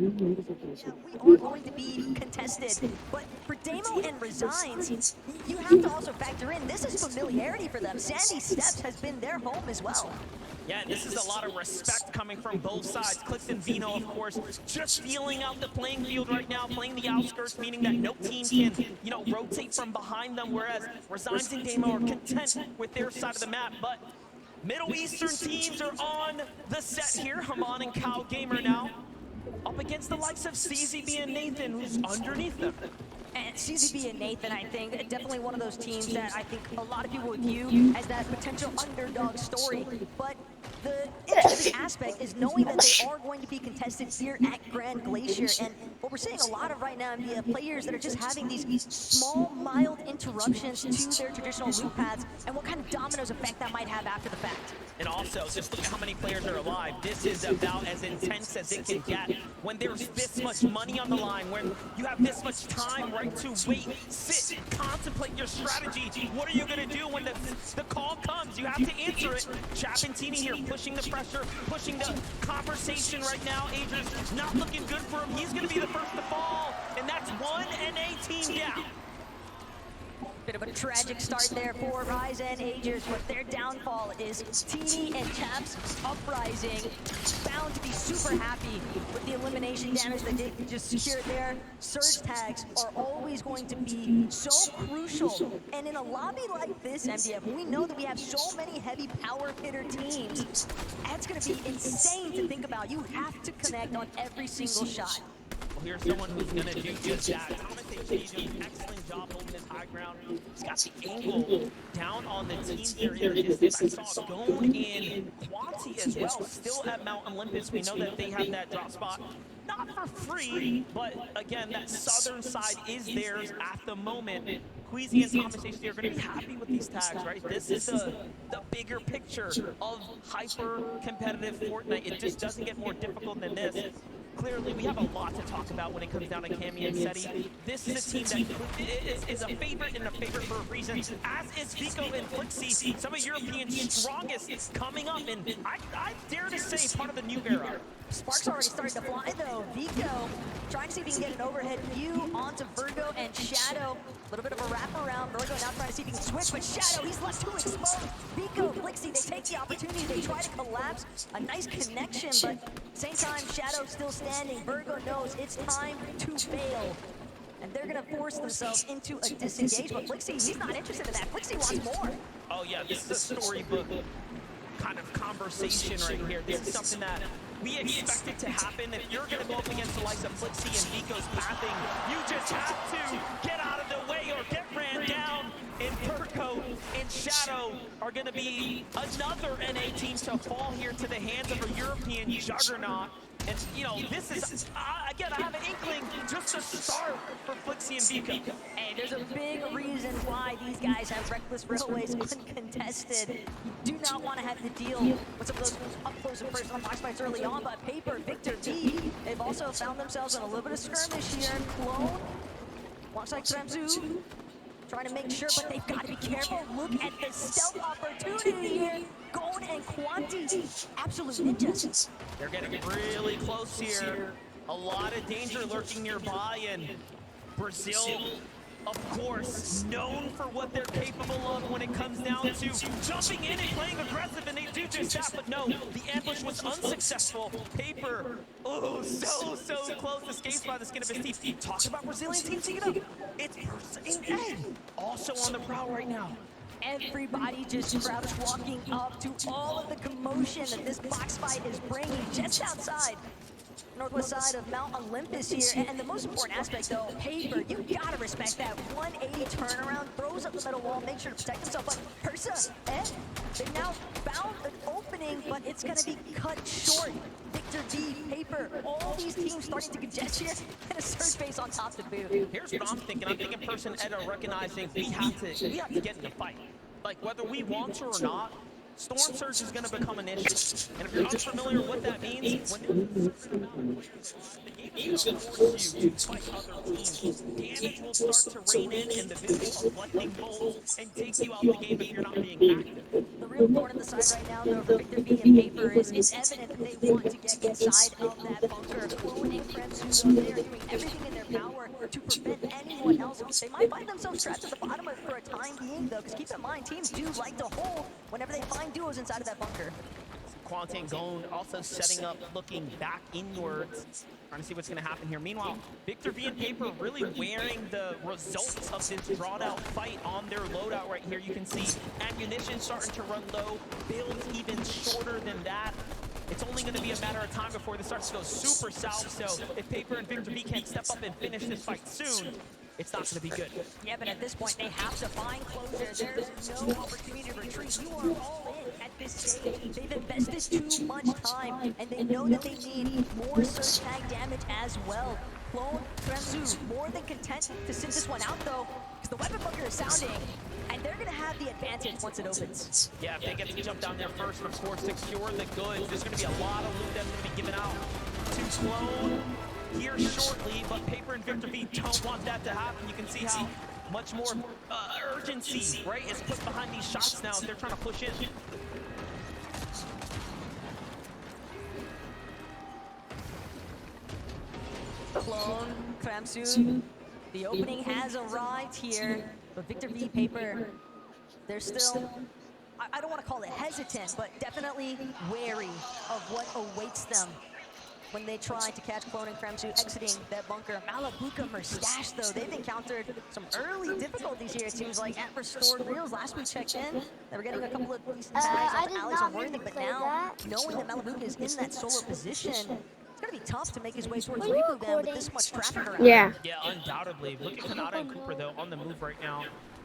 Yeah, we are going to be contested, but for Damo and Resigns, you have to also factor in, this is familiarity for them. Sandy Steps has been their home as well. Yeah, and this is a lot of respect coming from both sides. Clix and Vino, of course, just feeling out the playing field right now, playing the outskirts, meaning that no team can, rotate from behind them, whereas Resigns and Damo are content with their side of the map. But Middle Eastern teams are on the set here. Haman and Cow Gamer now up against the likes of CZB and Nathan, who's underneath them. And CZB and Nathan, I think, definitely one of those teams that I think a lot of people would view as that potential underdog story. But the interesting aspect is knowing that they are going to be contested here at Grand Glacier. And what we're seeing a lot of right now in players that are just having these small, mild interruptions to their traditional loop paths, and what kind of dominoes effect that might have after the fact. And also, just look at how many players are alive. This is about as intense as it can get when there's this much money on the line, when you have this much time, right, to wait, sit, contemplate your strategy. What are you going to do when the call comes? You have to answer it. Chapentini here pushing the pressure, pushing the conversation right now. Aegis not looking good for him. He's going to be the first to fall, and that's one NA team down. Bit of a tragic start there for Rise and Aegis, but their downfall is Teeny and Chaps Uprising, bound to be super happy with the elimination damage that they just secured there. Surge tags are always going to be so crucial, and in a lobby like this, MDF, we know that we have so many heavy power hitter teams. That's going to be insane to think about. You have to connect on every single shot. Well, here's someone who's going to do just that. Thomas AG doing an excellent job holding his high ground. He's got the angle down on the team here in the distance. I saw Gone and Quanti as well, still at Mount Olympus. We know that they have that drop spot. Not for free, but again, that southern side is theirs at the moment. Queasy and Thomas HC are going to be happy with these tags, right? This is the bigger picture of hyper-competitive Fortnite. It just doesn't get more difficult than this. Clearly, we have a lot to talk about when it comes down to Cammy and Seti. This is a team that is a favorite and a favorite for a reason, as is Vico and Flixie, some of Europeans' strongest coming up, and I dare to say part of the new era. Sparks already starting to fly though. Vico trying to see if he can get an overhead view onto Virgo and Shadow. A little bit of a wraparound. Virgo now trying to see if he can switch, but Shadow, he's left too exposed. Vico, Flixie, they take the opportunity. They try to collapse. A nice connection, but same time, Shadow still standing. Virgo knows it's time to fail. And they're gonna force themselves into a disengage, but Flixie, he's not interested in that. Flixie wants more. Oh yeah, this is a storybook kind of conversation right here. This is something that we expected to happen. If you're going to go up against the likes of Flixie and Vico's pathing, you just have to get out of the way or get ran down. And Virgo and Shadow are going to be another NA team to fall here to the hands of a European juggernaut. And, this is, again, I have an inkling just to start for Flixie and Vico. Hey, there's a big reason why these guys have Reckless Railways uncontested. You do not want to have to deal with some of those up close and personal box fights early on, but Paper, Victor V, they've also found themselves in a little bit of skirmish here. Clone, alongside Tremzu, trying to make sure, but they've got to be careful. Look at the stealth opportunity here. Gone and Quanti, absolute ninjas. They're getting really close here. A lot of danger lurking nearby, and Brazil, of course, known for what they're capable of when it comes down to jumping in and playing aggressive, and they do just that, but no, the ambush was unsuccessful. Paper, oh, so close, escapes by the skin of his teeth. Talk about Brazilian teams taking up. It's Ed, also on the prowl right now. Everybody just crouch walking up to all of the commotion that this box fight is bringing just outside northwest side of Mount Olympus here. And the most important aspect though, Paper, you gotta respect that 180 turnaround, throws up the middle wall, makes sure to protect himself. But Persa, they've now found an opening, but it's gonna be cut short. Victor V, Paper, all these teams starting to congest here, and a surge base on top to boot. Here's what I'm thinking. I'm thinking Person Ed are recognizing we have to get in the fight. Like, whether we want to or not, Storm Surge is going to become an issue. And if you're unfamiliar with what that means, when you're the game is going to force you to fight other teams. Damage will start to rain in the visual of lightning bolts and take you out of the game if you're not being active. The real thorn in the side right now, though, for Victor V and Paper is it's evident that they want to get inside of that bunker. Clone and Krebs though, they are doing everything in their power to prevent anyone else. They might find themselves trapped at the bottom of it for a time being, though, because keep in mind, teams do like to hold whenever they find duos inside of that bunker. Quanti and Gone also setting up, looking back inwards, trying to see what's going to happen here. Meanwhile, Victor V and Paper really wearing the results of this drawn-out fight on their loadout right here. You can see ammunition starting to run low, builds even shorter than that. It's only going to be a matter of time before this starts to go super south, so if Paper and Victor V can't step up and finish this fight soon, it's not going to be good. Yeah, but at this point, they have to find closure. There's no opportunity to retreat. You are all in at this stage. They've invested too much time, and they know that they need more surge tag damage as well. Clone, Kremzu, more than content to sit this one out, though, because the weapon bunker is sounding, and they're going to have the advantage once it opens. Yeah, if they get to jump down there first, of course, secure the goods. There's going to be a lot of loot that's going to be given out to Clone here shortly, but Paper and Victor V don't want that to happen. You can see how much more urgency, right, is put behind these shots now as they're trying to push in. Clone, Kremzu, the opening has arrived here, but Victor V, Paper, they're still, I don't want to call it hesitant, but definitely wary of what awaits them when they try to catch Clone and Kremzu exiting that bunker. Malabuka Mustache, though, they've encountered some early difficulties here. It seems like at Restored Reels, last we checked in, they were getting a couple of decent tags onto Alex and Worthy, but now, knowing that Malabuka is in that solo position, it's gonna be tough to make his way towards Riku then with this much traffic around. Yeah. Yeah, undoubtedly. Look at Kanata and Cooper, though, on the move right now,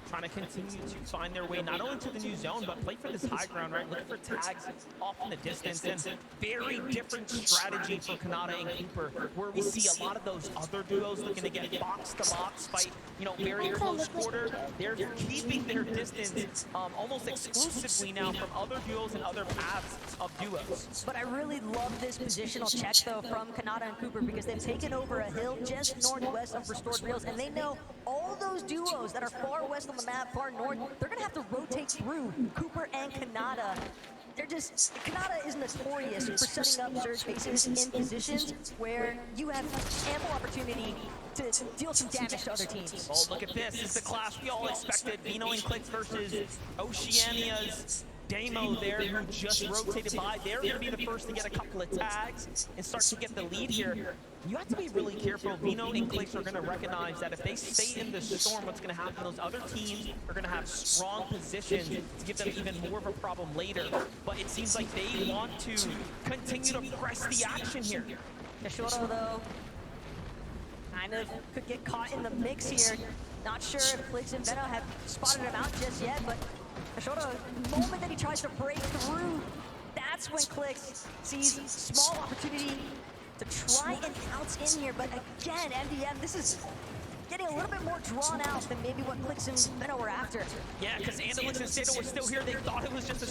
trying to continue to find their way not only to the new zone, but play for this high ground, right? Look for tags off in the distance, and very different strategy for Kanata and Cooper, where we see a lot of those other duos looking to get box-to-box fight, you know, very close quarter. They're keeping their distance almost exclusively now from other duos and other paths of duos. But I really love this positional check, though, from Kanata and Cooper, because they've taken over a hill just northwest of Restored Reels, and they know all those duos that are far west on the map, far north, they're gonna have to rotate through Cooper and Kanata. They're just, Kanata is notorious for setting up surge bases in positions where you have ample opportunity to deal some damage to other teams. Oh, look at this. This is the clash we all expected. Vino and Clicks versus Oceania's Damo there, who just rotated by. They're going to be the first to get a couple of tags and start to get the lead here. You have to be really careful. Vino and Clicks are going to recognize that if they stay in the storm, what's going to happen? Those other teams are going to have strong positions to give them even more of a problem later. But it seems like they want to continue to press the action here. Kashoro, though, kind of could get caught in the mix here. Not sure if Clicks and Venom have spotted him out just yet, but Kashoro, the moment that he tries to break through, that's when Clicks sees small opportunity to try and pounce in here. But again, MDM, this is getting a little bit more drawn out than maybe what Clicks and Venom were after. Yeah, because Andalix and Sato were still here. They thought it was just a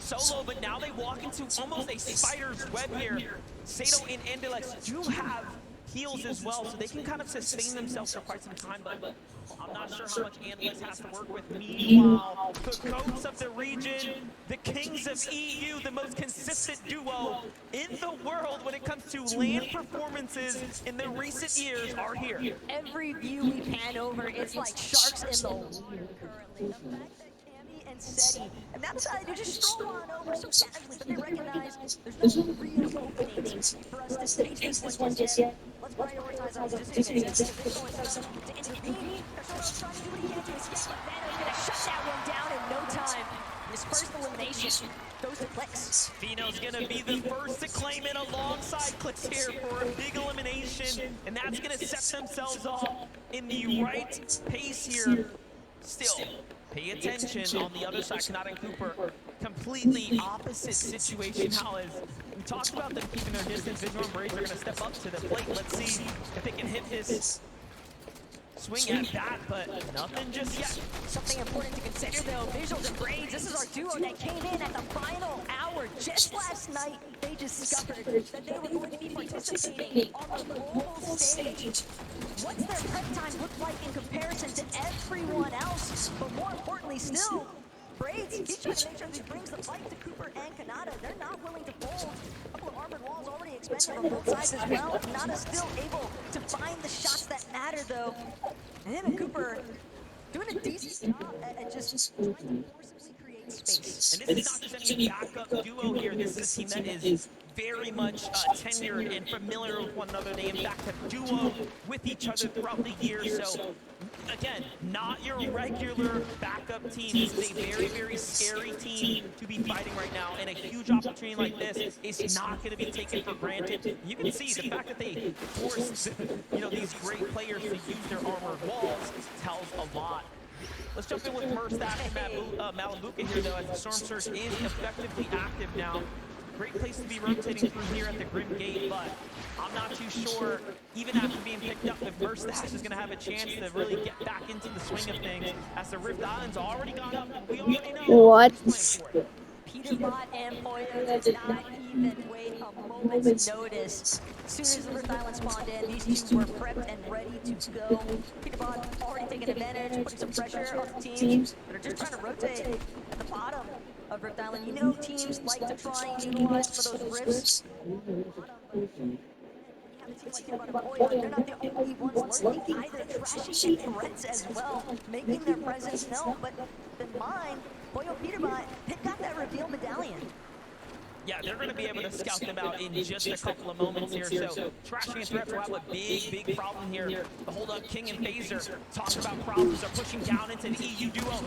solo, but now they walk into almost a spider's web here. Sato and Andalix do have heals as well, so they can kind of sustain themselves for quite some time, but I'm not sure how much Andalix has to work with. Meanwhile, the goats of the region, the kings of EU, the most consistent duo in the world when it comes to LAN performances in the recent years are here. Every view we pan over, it's like sharks in the water currently. The fact that Cammy and Seti, and that decided to just stroll on over so casually, but they recognize there's no real openings for us to stage this one just yet. Let's prioritize our positions. They're going to intervene. Kasoro's trying to do what he can to escape, but Vano's going to shut that one down in no time. His first elimination goes to Clicks. Vino's gonna be the first to claim it alongside Clicks here for a big elimination, and that's gonna set themselves off in the right pace here. Still, pay attention on the other side. Kanata and Cooper, completely opposite situation now as we talked about them keeping their distance. Visual and Braids are gonna step up to the plate. Let's see if they can hit this swing at that, but nothing just yet. Something important to consider, though, Visuals and Braids, this is our duo that came in at the final hour. Just last night, they discovered that they were going to be participating on the global stage. What's their prep time look like in comparison to everyone else? But more importantly still, Braids, he's trying to make sure that he brings the fight to Cooper and Kanata. They're not willing to fold. A couple of armored walls already expended from both sides as well. Nada still able to find the shots that matter, though. And him and Cooper doing a decent job at just trying to forcibly create space. And this is not just any backup duo here. This is a team that is very much tenured and familiar with one another. They, in fact, have duo with each other throughout the year. So, again, not your regular backup team. This is a very, very scary team to be fighting right now. And a huge opportunity like this is not going to be taken for granted. You can see the fact that they forced, these great players to use their armored walls tells a lot. Let's jump in with Merstash and Malambuka here, though, as the Storm Surge is effectively active now. Great place to be rotating through here at the Grim Gate, but I'm not too sure, even after being picked up, if Merstash is going to have a chance to really get back into the swing of things, as the Rift Island's already gone up, and we already know who's playing for it. Peterbot and Poyo did not even wait a moment's notice. As soon as the Rift Island spawned in, these two were prepped and ready to go. Peterbot already taking advantage, putting some pressure on the teams that are just trying to rotate at the bottom of Rift Island. You know teams like to try and utilize some of those rifts. They're not the only ones lurking either, trashing threats as well, making their presence known. But keep in mind, Poyo Peterbot picked up that reveal medallion. Yeah, they're going to be able to scout them out in just a couple of moments here. So, Trashing and Threats will have a big problem here. The hold up, King and Phaser talk about problems. They're pushing down into the EU duo.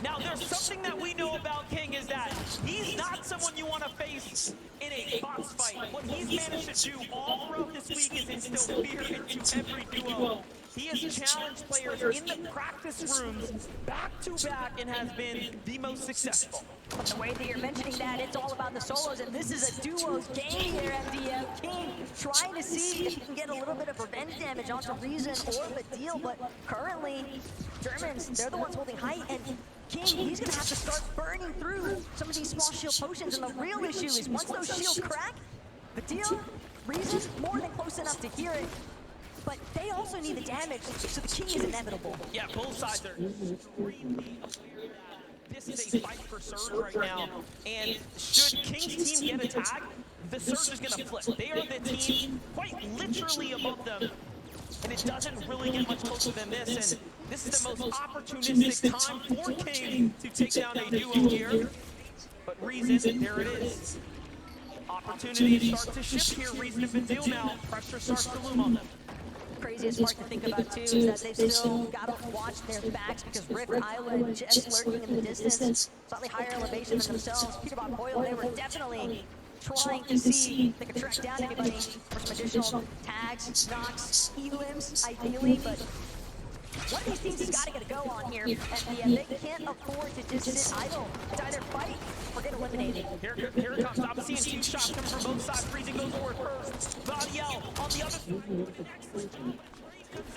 Now, there's something that we know about King is that he's not someone you want to face in a box fight. What he's managed to do all throughout this week is instill fear into every duo. He has challenged players in the practice rooms back-to-back and has been the most successful. The way that you're mentioning that, it's all about the solos, and this is a duo's game here at DF. King trying to see if he can get a little bit of revenge damage onto Reason or Badil, but currently, Germans, they're the ones holding height, and King, he's going to have to start burning through some of these small shield potions, and the real issue is once those shields crack, Badil, Reason, more than close enough to hear it, but they also need the damage, so the King is inevitable. Yeah, both sides are extremely aware that this is a fight for Surge right now, and should King's team get a tag, the Surge is going to flip. They are the team quite literally above them, and it doesn't really get much closer than this, and this is the most opportunistic time for King to take down a duo here. But Reason, there it is. Opportunities start to shift here. Reason and Badil now. Pressure starts to loom on them. Craziest part to think about too is that they've still got to watch their backs because Rift Island just lurking in the distance, slightly higher elevation than themselves. Peterbot Poyo, they were definitely trying to see if they could track down anybody for some additional tags, knocks, elims, ideally, but one of these teams has got to get a go on here, and they can't afford to just sit idle. It's either fight or get eliminated. Here it comes. I'm seeing two shots coming from both sides. Freezing goes forward first. Vadiel on the other side. An excellent job. Freeze comes